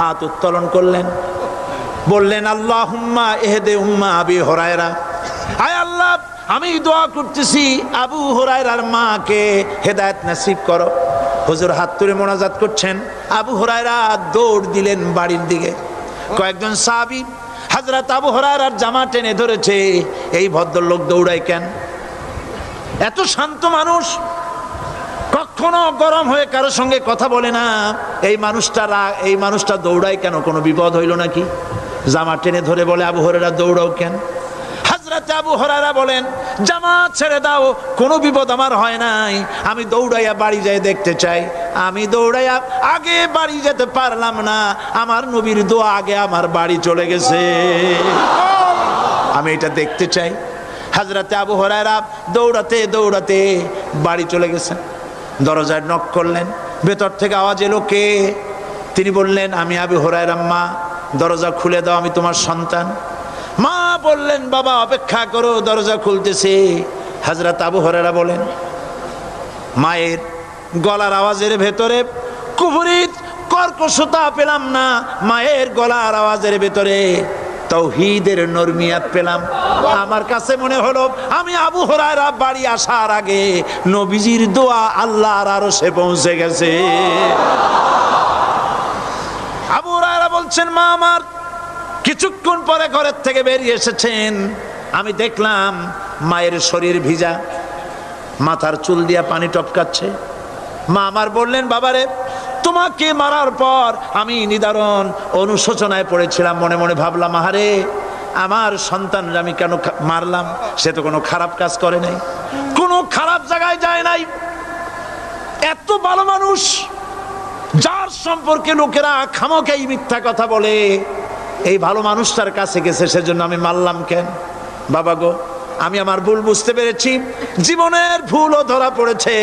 হাত উত্তোলন করলেন, বললেন আল্লাহুম্মা ইহদি উম্মা আবি হুরায়রা, আয় আল্লাহ আমি দোয়া করতেছি আবু হুরায়রার মাকে হেদায়েত নসিব করো। হুজুর হাত তুলে মোনাজাত করছেন, আবু হুরায়রা দৌড় দিলেন বাড়ির দিকে। কয়েকজন সাহাবী হযরত আবু হুরায়রার জামা টেনে ধরেছে, এই ভদ্রলোক দৌড়ায় কেন? এত শান্ত মানুষ, কখনো গরম হয়ে কারো সঙ্গে কথা বলে না, এই মানুষটা দৌড়ায় কেন? কোনো বিপদ হইল নাকি? জামা টেনে ধরে বলে আবু হুরায়রা দৌড়াও কেন? হযরত আবু হুরায়রা বলেন জামা ছেড়ে দাও, কোনো বিপদ আমার হয় নাই, আমি দৌড়াইয়া বাড়ি যাই দেখতে চাই। আমি দৌড়াইয়া আগে বাড়ি যেতে পারলাম না, আমার নবীর দোয়া আগে আমার বাড়ি চলে গেছে, আমি এটা দেখতে চাই। হযরত আবু হুরায়রা দৌড়াতে দৌড়াতে বাড়ি চলে গেছেন। দরজায় নক করলেন, ভেতর থেকে আওয়াজ এলো কে? তিনি বললেন আমি আবু হুরায়রা, মা দরজা খুলে দাও, আমি তোমার সন্তান। মা বললেন বাবা অপেক্ষা করো, দরজা খুলতেছে। হযরত আবু হুরায়রা বলেন মায়ের গলার আওয়াজের ভেতরে কুফরিত কর্কশতা পেলাম না, মায়ের গলার আওয়াজের ভেতরে তাওহীদের নরমিয়াত পেলাম। আমার কাছে মনে হলো আমি আবু হুরায়রা বাড়ি আসার আগে নবীজির দোয়া আল্লাহর আরশে পৌঁছে গেছে। আবু হুরায়রা বলছেন মা আমার কিছুক্ষণ পরে ঘরের থেকে বেরিয়ে এসেছেন, আমি দেখলাম মায়ের শরীর ভিজা, মাথার চুল দিয়া পানি টপকাচ্ছে। মা আমার বললেন বাবারে তোমাকে মারার পর আমি নিদারুণ অনুশোচনায় পড়েছিলাম, মনে মনে ভাবলাম আহারে আমার সন্তানরা আমি কেন মারলাম? সে তো কোনো খারাপ কাজ করে নাই, কোনো খারাপ জায়গায় যায় নাই, এত ভালো মানুষ যার সম্পর্কে লোকেরা খামোখাই মিথ্যা কথা বলে, এই ভালো মানুষটার কাছে গেছে, সেজন্য আমি মারলাম কেন? বাবা গো আমি আমার ভুল বুঝতে পেরেছি, জীবনের ভুলও ধরা পড়েছে,